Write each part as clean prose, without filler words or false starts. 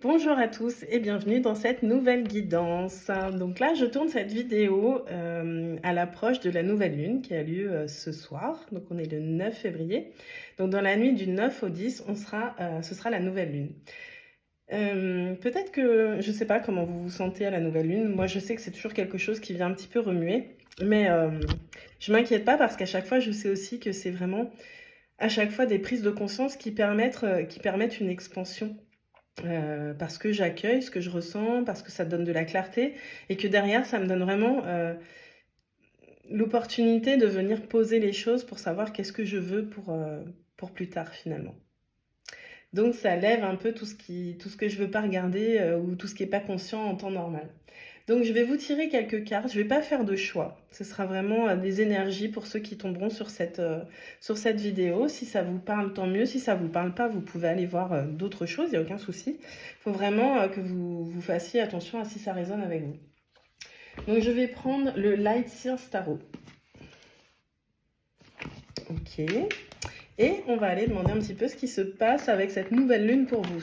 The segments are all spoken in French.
Bonjour à tous et bienvenue dans cette nouvelle guidance. Donc là, je tourne cette vidéo à l'approche de la nouvelle lune qui a lieu ce soir. Donc on est le 9 février. Donc dans la nuit du 9 au 10, ce sera la nouvelle lune. Peut-être que, je ne sais pas comment vous vous sentez à la nouvelle lune. Moi, je sais que c'est toujours quelque chose qui vient un petit peu remuer. Mais je m'inquiète pas parce qu'à chaque fois, je sais aussi que c'est vraiment à chaque fois des prises de conscience qui permettent une expansion. Parce que j'accueille ce que je ressens, parce que ça donne de la clarté et que derrière ça me donne vraiment, l'opportunité de venir poser les choses pour savoir qu'est-ce que je veux pour plus tard finalement. Donc ça lève un peu tout ce que je veux pas regarder, ou tout ce qui est pas conscient en temps normal. Donc je vais vous tirer quelques cartes, je vais pas faire de choix. Ce sera vraiment, des énergies pour ceux qui tomberont sur cette vidéo. Si ça vous parle, tant mieux. Si ça vous parle pas, vous pouvez aller voir, d'autres choses, il y a aucun souci. Il faut vraiment, que vous fassiez attention à si ça résonne avec vous. Donc je vais prendre le Light Sears Tarot. OK. Et on va aller demander un petit peu ce qui se passe avec cette nouvelle lune pour vous.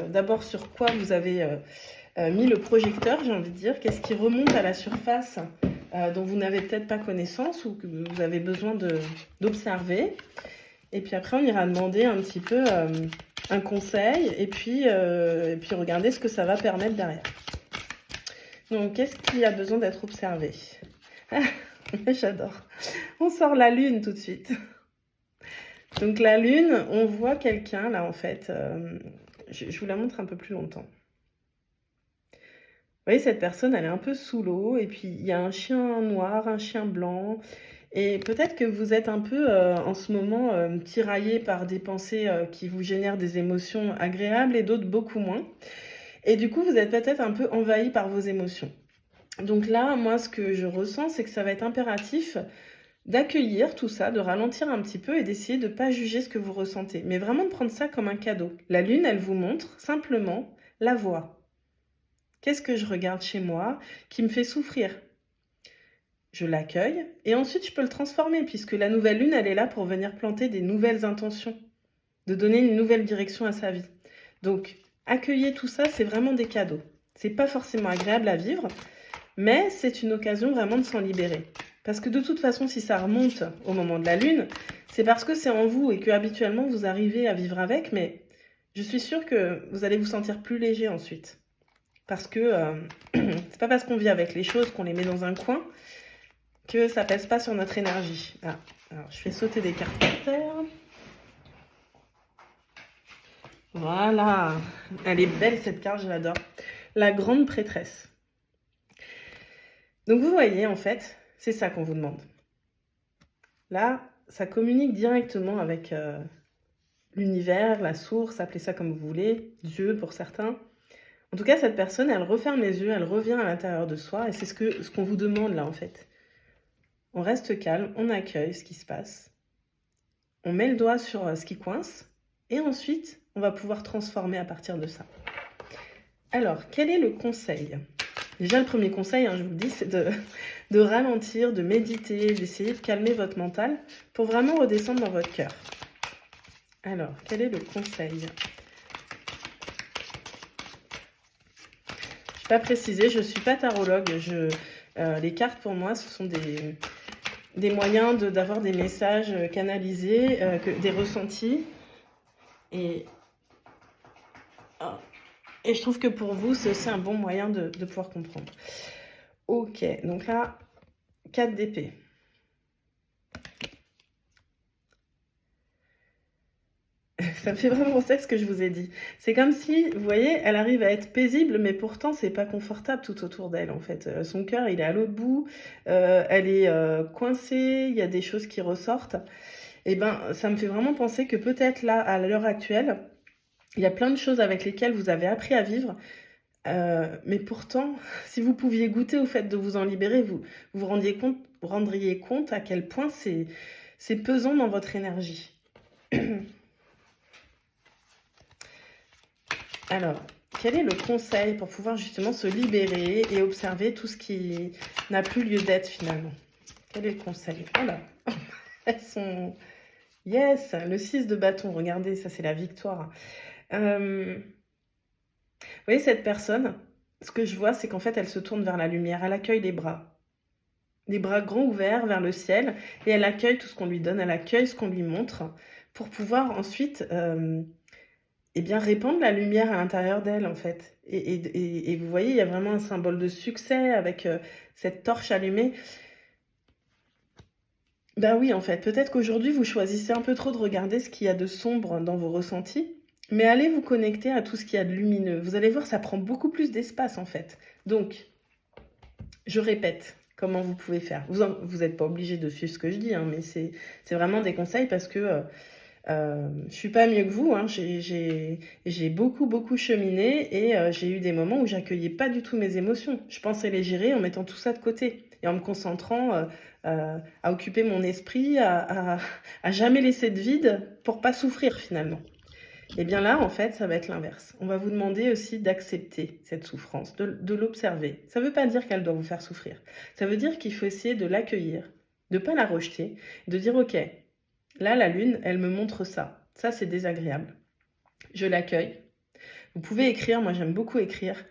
D'abord sur quoi vous avez mis le projecteur, j'ai envie de dire. Qu'est-ce qui remonte à la surface dont vous n'avez peut-être pas connaissance ou que vous avez besoin d'observer. Et puis après, on ira demander un petit peu un conseil et puis regarder ce que ça va permettre derrière. Donc, qu'est-ce qui a besoin d'être observé? J'adore. On sort la lune tout de suite. Donc la lune, on voit quelqu'un là en fait. Je vous la montre un peu plus longtemps. Vous voyez, cette personne, elle est un peu sous l'eau et puis il y a un chien noir, un chien blanc. Et peut-être que vous êtes un peu en ce moment tiraillé par des pensées qui vous génèrent des émotions agréables et d'autres beaucoup moins. Et du coup, vous êtes peut-être un peu envahi par vos émotions. Donc là, moi, ce que je ressens, c'est que ça va être impératif d'accueillir tout ça, de ralentir un petit peu et d'essayer de ne pas juger ce que vous ressentez, mais vraiment de prendre ça comme un cadeau. La lune, elle vous montre simplement la voie. Qu'est-ce que je regarde chez moi qui me fait souffrir? Je l'accueille et ensuite je peux le transformer puisque la nouvelle lune, elle est là pour venir planter des nouvelles intentions, de donner une nouvelle direction à sa vie. Donc, accueillir tout ça, c'est vraiment des cadeaux. C'est pas forcément agréable à vivre, mais c'est une occasion vraiment de s'en libérer. Parce que de toute façon, si ça remonte au moment de la lune, c'est parce que c'est en vous et que habituellement vous arrivez à vivre avec, mais je suis sûre que vous allez vous sentir plus léger ensuite. Parce que c'est pas parce qu'on vit avec les choses, qu'on les met dans un coin, que ça pèse pas sur notre énergie. Ah, alors je fais sauter des cartes par terre. Voilà, elle est belle cette carte, je l'adore. La grande prêtresse. Donc vous voyez, en fait, c'est ça qu'on vous demande. Là, ça communique directement avec l'univers, la source, appelez ça comme vous voulez, Dieu pour certains. En tout cas, cette personne, elle referme les yeux, elle revient à l'intérieur de soi, et c'est ce qu'on vous demande là, en fait. On reste calme, on accueille ce qui se passe, on met le doigt sur ce qui coince, et ensuite, on va pouvoir transformer à partir de ça. Alors, quel est le conseil? Déjà, le premier conseil, je vous le dis, c'est de ralentir, de méditer, d'essayer de calmer votre mental pour vraiment redescendre dans votre cœur. Alors, quel est le conseil? Je n'ai pas précisé, je ne suis pas tarologue. Les cartes, pour moi, ce sont des moyens d'avoir des messages canalisés, des ressentis. Et je trouve que pour vous, c'est aussi un bon moyen de pouvoir comprendre. Ok, donc là, 4 d'épée. Ça me fait vraiment penser à ce que je vous ai dit. C'est comme si, vous voyez, elle arrive à être paisible, mais pourtant, c'est pas confortable tout autour d'elle, en fait. Son cœur, il est à l'autre bout, elle est coincée, il y a des choses qui ressortent. Et ben, ça me fait vraiment penser que peut-être là, à l'heure actuelle, il y a plein de choses avec lesquelles vous avez appris à vivre, mais pourtant, si vous pouviez goûter au fait de vous en libérer, vous rendriez compte à quel point c'est pesant dans votre énergie. Alors, quel est le conseil pour pouvoir justement se libérer et observer tout ce qui n'a plus lieu d'être finalement? Quel est le conseil? Voilà, elles sont... Yes, le 6 de bâton, regardez, ça c'est la victoire. voyez cette personne, ce que je vois, c'est qu'en fait, elle se tourne vers la lumière, elle accueille les bras grands ouverts vers le ciel et elle accueille tout ce qu'on lui donne, elle accueille ce qu'on lui montre pour pouvoir ensuite, et bien répandre la lumière à l'intérieur d'elle, en fait et vous voyez, il y a vraiment un symbole de succès avec, cette torche allumée. Bah, oui, en fait, peut-être qu'aujourd'hui, vous choisissez un peu trop de regarder ce qu'il y a de sombre dans vos ressentis, mais allez vous connecter à tout ce qu'il y a de lumineux. Vous allez voir, ça prend beaucoup plus d'espace, en fait. Donc, je répète comment vous pouvez faire. Vous êtes pas obligé de suivre ce que je dis, hein, mais c'est vraiment des conseils parce que, je suis pas mieux que vous, hein. J'ai beaucoup, beaucoup cheminé et j'ai eu des moments où j'accueillais pas du tout mes émotions. Je pensais les gérer en mettant tout ça de côté et en me concentrant, à occuper mon esprit, à jamais laisser de vide pour pas souffrir finalement. Et bien là, en fait, ça va être l'inverse. On va vous demander aussi d'accepter cette souffrance, de l'observer. Ça veut pas dire qu'elle doit vous faire souffrir. Ça veut dire qu'il faut essayer de l'accueillir, de pas la rejeter, de dire: «OK, là, la lune, elle me montre ça. Ça, c'est désagréable. Je l'accueille». Vous pouvez écrire, moi j'aime beaucoup écrire.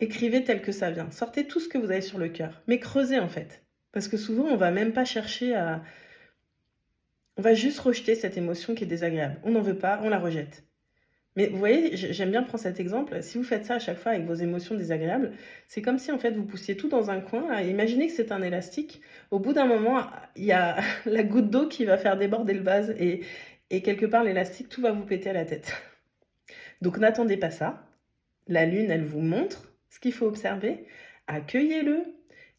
Écrivez tel que ça vient. Sortez tout ce que vous avez sur le cœur. Mais creusez en fait. Parce que souvent, on va même pas chercher à... On va juste rejeter cette émotion qui est désagréable. On n'en veut pas, on la rejette. Mais vous voyez, j'aime bien prendre cet exemple. Si vous faites ça à chaque fois avec vos émotions désagréables, c'est comme si en fait vous poussiez tout dans un coin. Là, imaginez que c'est un élastique. Au bout d'un moment, il y a la goutte d'eau qui va faire déborder le vase et quelque part l'élastique, tout va vous péter à la tête. Donc n'attendez pas ça. La lune, elle vous montre ce qu'il faut observer. Accueillez-le,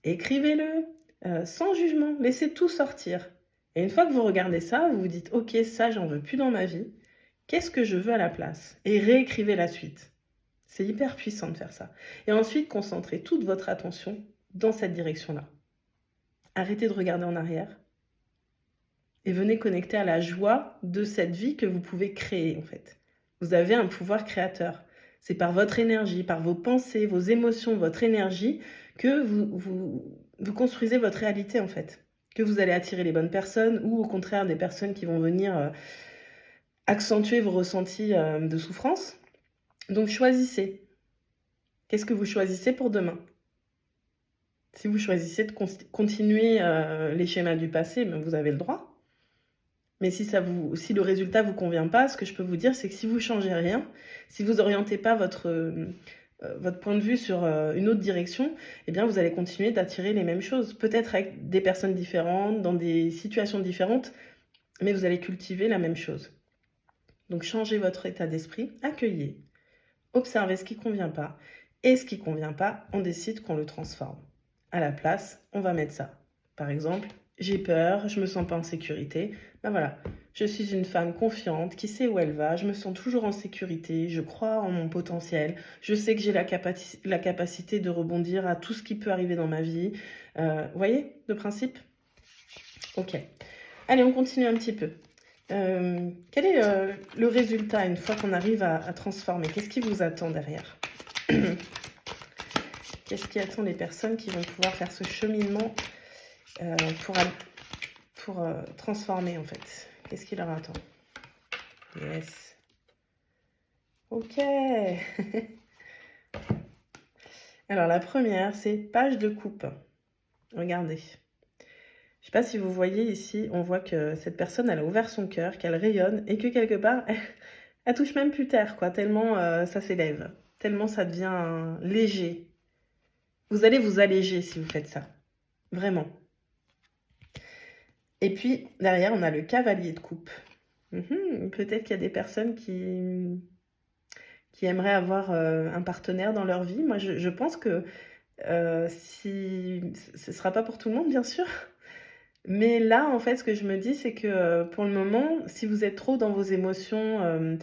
écrivez-le, sans jugement. Laissez tout sortir. Et une fois que vous regardez ça, vous vous dites: OK, ça, j'en veux plus dans ma vie. Qu'est-ce que je veux à la place? Et réécrivez la suite. C'est hyper puissant de faire ça. Et ensuite, concentrez toute votre attention dans cette direction-là. Arrêtez de regarder en arrière et venez connecter à la joie de cette vie que vous pouvez créer, en fait. Vous avez un pouvoir créateur. C'est par votre énergie, par vos pensées, vos émotions, votre énergie, que vous construisez votre réalité, en fait. Que vous allez attirer les bonnes personnes ou au contraire des personnes qui vont venir accentuer vos ressentis de souffrance. Donc choisissez. Qu'est-ce que vous choisissez pour demain? Si vous choisissez de continuer les schémas du passé, ben vous avez le droit. Mais si le résultat vous convient pas, ce que je peux vous dire, c'est que si vous changez rien, si vous orientez pas votre point de vue sur une autre direction, eh bien vous allez continuer d'attirer les mêmes choses. Peut-être avec des personnes différentes, dans des situations différentes, mais vous allez cultiver la même chose. Donc changez votre état d'esprit, accueillez, observez ce qui ne convient pas. Et ce qui ne convient pas, on décide qu'on le transforme. À la place, on va mettre ça. Par exemple, j'ai peur, je me sens pas en sécurité. Ben voilà, je suis une femme confiante, qui sait où elle va, je me sens toujours en sécurité, je crois en mon potentiel, je sais que j'ai la capacité de rebondir à tout ce qui peut arriver dans ma vie. Vous voyez le principe? Ok. Allez, on continue un petit peu. Quel est le résultat une fois qu'on arrive à transformer? Qu'est-ce qui vous attend derrière? Qu'est-ce qui attend les personnes qui vont pouvoir faire ce cheminement pour transformer en fait? Qu'est-ce qui leur attend? Yes. Ok. Alors la première, c'est page de coupe. Regardez. Je ne sais pas si vous voyez ici, on voit que cette personne, elle a ouvert son cœur, qu'elle rayonne et que quelque part, elle touche même plus terre, quoi, tellement ça s'élève, tellement ça devient léger. Vous allez vous alléger si vous faites ça, vraiment. Et puis, derrière, on a le cavalier de coupe. Peut-être qu'il y a des personnes qui aimeraient avoir un partenaire dans leur vie. Moi, je pense que si ce ne sera pas pour tout le monde, bien sûr. Mais là, en fait, ce que je me dis, c'est que pour le moment, si vous êtes trop dans vos émotions,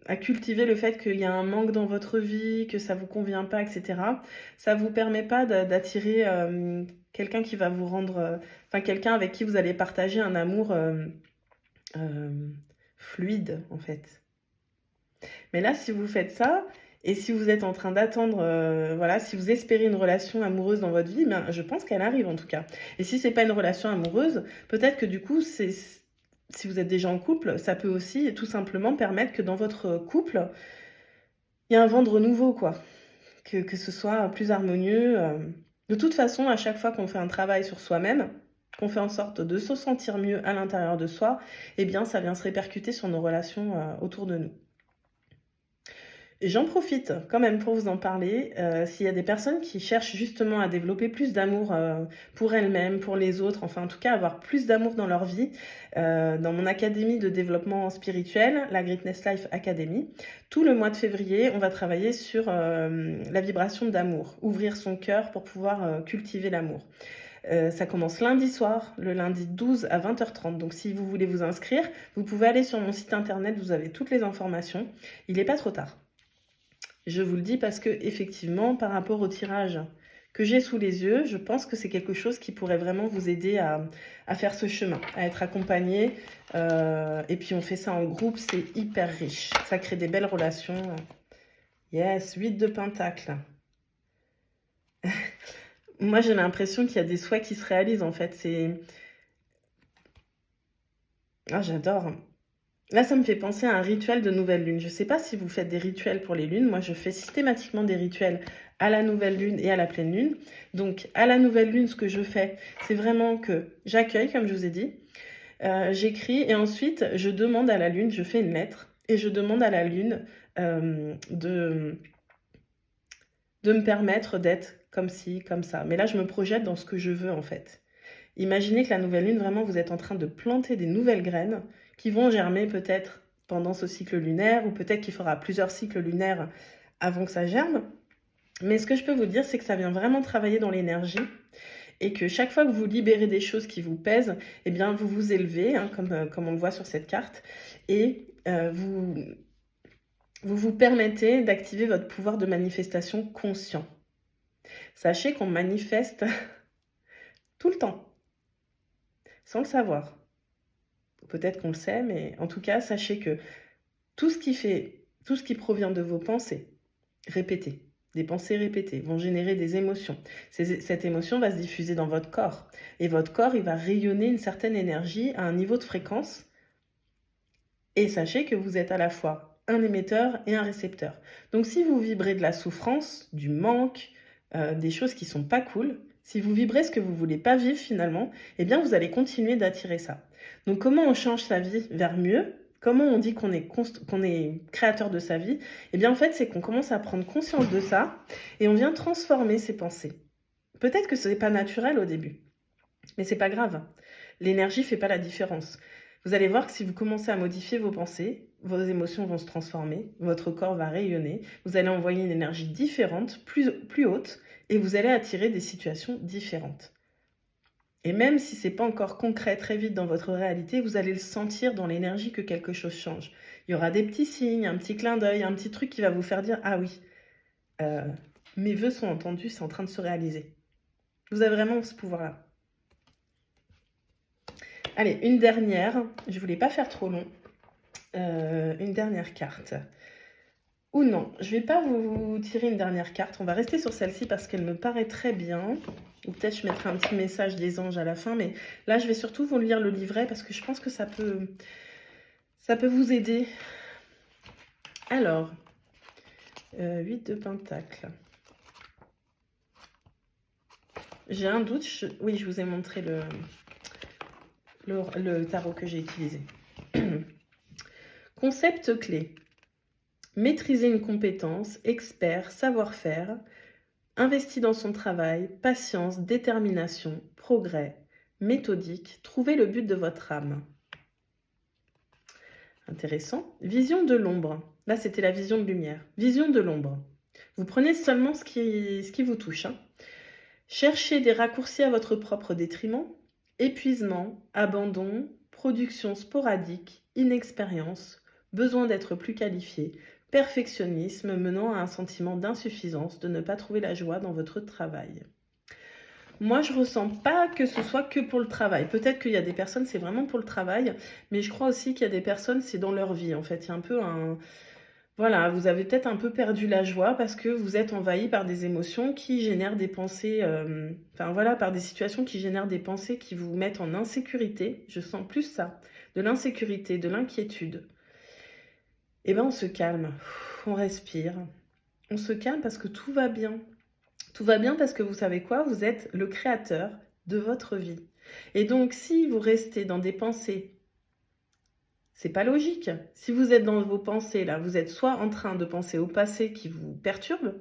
à cultiver le fait qu'il y a un manque dans votre vie, que ça vous convient pas, etc., ça vous permet pas d'attirer quelqu'un qui va vous rendre, enfin quelqu'un avec qui vous allez partager un amour fluide, en fait. Mais là, si vous faites ça, et si vous êtes en train d'attendre, voilà, si vous espérez une relation amoureuse dans votre vie, ben, je pense qu'elle arrive en tout cas. Et si c'est pas une relation amoureuse, peut-être que du coup, si vous êtes déjà en couple, ça peut aussi tout simplement permettre que dans votre couple, il il y a un vent de renouveau, quoi. Que ce soit plus harmonieux. De toute façon, à chaque fois qu'on fait un travail sur soi-même, qu'on fait en sorte de se sentir mieux à l'intérieur de soi, eh bien, ça vient se répercuter sur nos relations autour de nous. Et j'en profite quand même pour vous en parler. S'il y a des personnes qui cherchent justement à développer plus d'amour pour elles-mêmes, pour les autres, enfin en tout cas avoir plus d'amour dans leur vie, dans mon académie de développement spirituel, la Greatness Life Academy, tout le mois de février, on va travailler sur la vibration d'amour, ouvrir son cœur pour pouvoir cultiver l'amour. Ça commence lundi soir, le lundi 12 à 20h30. Donc si vous voulez vous inscrire, vous pouvez aller sur mon site internet, vous avez toutes les informations. Il n'est pas trop tard. Je vous le dis parce que effectivement, par rapport au tirage que j'ai sous les yeux, je pense que c'est quelque chose qui pourrait vraiment vous aider à faire ce chemin, à être accompagné. Et puis on fait ça en groupe, c'est hyper riche. Ça crée des belles relations. Yes, 8 de pentacles. Moi, j'ai l'impression qu'il y a des souhaits qui se réalisent en fait. Ah, j'adore. Là, ça me fait penser à un rituel de nouvelle lune. Je ne sais pas si vous faites des rituels pour les lunes. Moi, je fais systématiquement des rituels à la nouvelle lune et à la pleine lune. Donc, à la nouvelle lune, ce que je fais, c'est vraiment que j'accueille, comme je vous ai dit. J'écris et ensuite, je demande à la lune, je fais une lettre et je demande à la lune de me permettre d'être comme ci, comme ça. Mais là, je me projette dans ce que je veux, en fait. Imaginez que la nouvelle lune, vraiment, vous êtes en train de planter des nouvelles graines qui vont germer peut-être pendant ce cycle lunaire ou peut-être qu'il faudra plusieurs cycles lunaires avant que ça germe. Mais ce que je peux vous dire, c'est que ça vient vraiment travailler dans l'énergie et que chaque fois que vous libérez des choses qui vous pèsent, eh bien, vous vous élevez, hein, comme on le voit sur cette carte, et vous permettez d'activer votre pouvoir de manifestation conscient. Sachez qu'on manifeste tout le temps, sans le savoir. Peut-être qu'on le sait, mais en tout cas, sachez que tout ce qui provient de vos pensées répétées, des pensées répétées, vont générer des émotions. Cette émotion va se diffuser dans votre corps. Et votre corps, il va rayonner une certaine énergie à un niveau de fréquence. Et sachez que vous êtes à la fois un émetteur et un récepteur. Donc si vous vibrez de la souffrance, du manque, des choses qui sont pas cool, si vous vibrez ce que vous voulez pas vivre finalement, eh bien vous allez continuer d'attirer ça. Donc comment on change sa vie vers mieux? Comment on dit qu'on est créateur de sa vie? Eh bien en fait c'est qu'on commence à prendre conscience de ça et on vient transformer ses pensées. Peut-être que ce n'est pas naturel au début, mais c'est pas grave. L'énergie fait pas la différence. Vous allez voir que si vous commencez à modifier vos pensées, vos émotions vont se transformer, votre corps va rayonner, vous allez envoyer une énergie différente, plus haute, et vous allez attirer des situations différentes. Et même si ce n'est pas encore concret très vite dans votre réalité, vous allez le sentir dans l'énergie que quelque chose change. Il y aura des petits signes, un petit clin d'œil, un petit truc qui va vous faire dire « Ah oui, mes vœux sont entendus, c'est en train de se réaliser. » Vous avez vraiment ce pouvoir-là. Allez, une dernière. Je ne voulais pas faire trop long. Une dernière carte. Ou non, je ne vais pas vous tirer une dernière carte. On va rester sur celle-ci parce qu'elle me paraît très bien. Ou peut-être je mettrai un petit message des anges à la fin. Mais là, je vais surtout vous lire le livret parce que je pense que ça peut vous aider. Alors, 8 de pentacles. J'ai un doute. Oui, je vous ai montré le tarot que j'ai utilisé. Concept clé. Maîtriser une compétence, expert, savoir-faire, investi dans son travail, patience, détermination, progrès, méthodique, trouver le but de votre âme. Intéressant. Vision de l'ombre. Là, c'était la vision de lumière. Vision de l'ombre. Vous prenez seulement ce qui vous touche. Hein. Cherchez des raccourcis à votre propre détriment. Épuisement, abandon, production sporadique, inexpérience, besoin d'être plus qualifié, perfectionnisme menant à un sentiment d'insuffisance, de ne pas trouver la joie dans votre travail. Moi, je ne ressens pas que ce soit que pour le travail. Peut-être qu'il y a des personnes, c'est vraiment pour le travail, mais je crois aussi qu'il y a des personnes, c'est dans leur vie, en fait. Il y a un peu un... Voilà, vous avez peut-être un peu perdu la joie parce que vous êtes envahi par des émotions qui génèrent des pensées... Enfin, voilà, par des situations qui génèrent des pensées qui vous mettent en insécurité. Je sens plus ça, de l'insécurité, de l'inquiétude. Eh bien, on se calme, on respire On se calme parce que tout va bien. Tout va bien parce que vous savez quoi? Vous êtes le créateur de votre vie. Et donc, si vous restez dans des pensées, c'est pas logique. Si vous êtes dans vos pensées, là, vous êtes soit en train de penser au passé qui vous perturbe,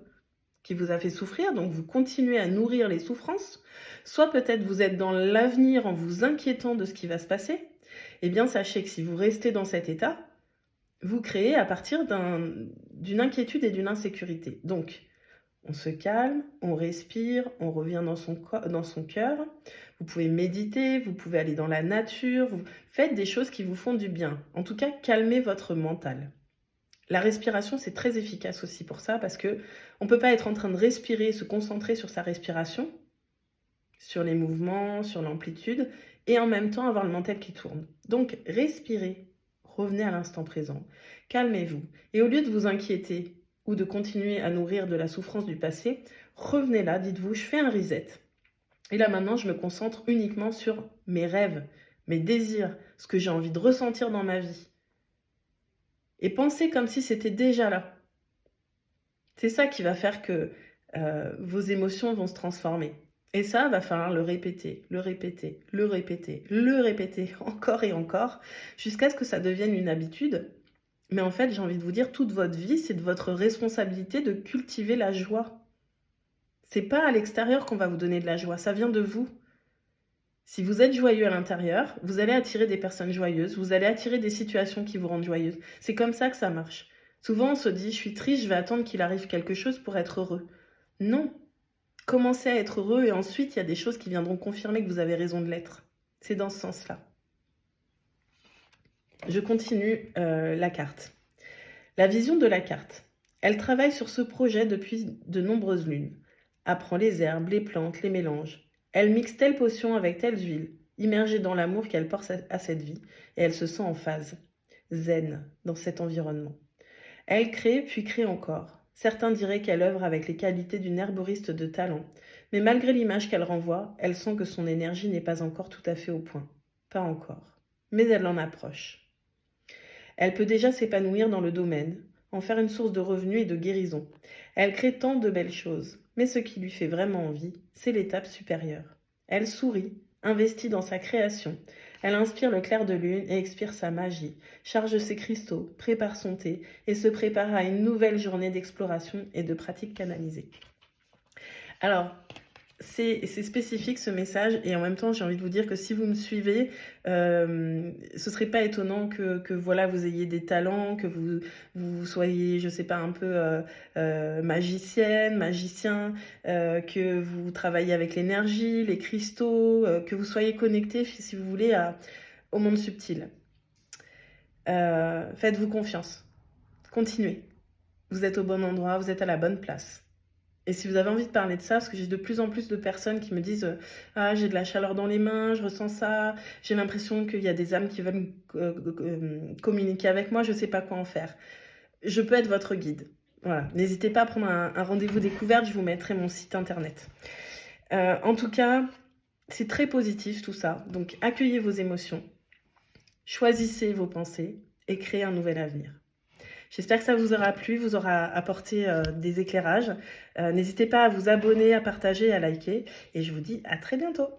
qui vous a fait souffrir, donc vous continuez à nourrir les souffrances, soit peut-être vous êtes dans l'avenir en vous inquiétant de ce qui va se passer. Eh bien, sachez que si vous restez dans cet état, vous créez à partir d'une inquiétude et d'une insécurité. Donc, on se calme, on respire, on revient dans son cœur. Vous pouvez méditer, vous pouvez aller dans la nature, vous faites des choses qui vous font du bien. En tout cas, calmez votre mental. La respiration, c'est très efficace aussi pour ça parce que on peut pas être en train de respirer, se concentrer sur sa respiration, sur les mouvements, sur l'amplitude, et en même temps avoir le mental qui tourne. Donc, respirez, revenez à l'instant présent, calmez-vous. Et au lieu de vous inquiéter ou de continuer à nourrir de la souffrance du passé, revenez là, dites-vous, je fais un reset. Et là maintenant, je me concentre uniquement sur mes rêves, mes désirs, ce que j'ai envie de ressentir dans ma vie. Et pensez comme si c'était déjà là. C'est ça qui va faire que vos émotions vont se transformer. Et ça, va falloir le répéter, le répéter, le répéter, le répéter encore et encore, jusqu'à ce que ça devienne une habitude. Mais en fait, j'ai envie de vous dire, toute votre vie, c'est de votre responsabilité de cultiver la joie. C'est pas à l'extérieur qu'on va vous donner de la joie, ça vient de vous. Si vous êtes joyeux à l'intérieur, vous allez attirer des personnes joyeuses, vous allez attirer des situations qui vous rendent joyeuse. C'est comme ça que ça marche. Souvent, on se dit, je suis triste, je vais attendre qu'il arrive quelque chose pour être heureux. Non. Commencez à être heureux et ensuite, il y a des choses qui viendront confirmer que vous avez raison de l'être. C'est dans ce sens-là. Je continue la carte. La vision de la carte. Elle travaille sur ce projet depuis de nombreuses lunes. Apprend les herbes, les plantes, les mélanges. Elle mixe telle potion avec telle huile, immergée dans l'amour qu'elle porte à cette vie, et elle se sent en phase, zen, dans cet environnement. Elle crée, puis crée encore. Certains diraient qu'elle œuvre avec les qualités d'une herboriste de talent, mais malgré l'image qu'elle renvoie, elle sent que son énergie n'est pas encore tout à fait au point. Pas encore. Mais elle en approche. Elle peut déjà s'épanouir dans le domaine, en faire une source de revenus et de guérison. Elle crée tant de belles choses, mais ce qui lui fait vraiment envie, c'est l'étape supérieure. Elle sourit, investit dans sa création. Elle inspire le clair de lune et expire sa magie, charge ses cristaux, prépare son thé et se prépare à une nouvelle journée d'exploration et de pratique canalisée. Alors, c'est spécifique ce message et en même temps j'ai envie de vous dire que si vous me suivez, ce serait pas étonnant que voilà vous ayez des talents, que vous soyez je sais pas un peu magicienne, magicien, que vous travaillez avec l'énergie, les cristaux, que vous soyez connecté si vous voulez au monde subtil. Faites-vous confiance, continuez, vous êtes au bon endroit, vous êtes à la bonne place. Et si vous avez envie de parler de ça, parce que j'ai de plus en plus de personnes qui me disent ah, j'ai de la chaleur dans les mains, je ressens ça, j'ai l'impression qu'il y a des âmes qui veulent communiquer avec moi, je ne sais pas quoi en faire. Je peux être votre guide. Voilà. N'hésitez pas à prendre un rendez-vous découverte, je vous mettrai mon site internet. En tout cas, c'est très positif tout ça. Donc accueillez vos émotions, choisissez vos pensées et créez un nouvel avenir. J'espère que ça vous aura plu, vous aura apporté des éclairages. N'hésitez pas à vous abonner, à partager, à liker. Et je vous dis à très bientôt.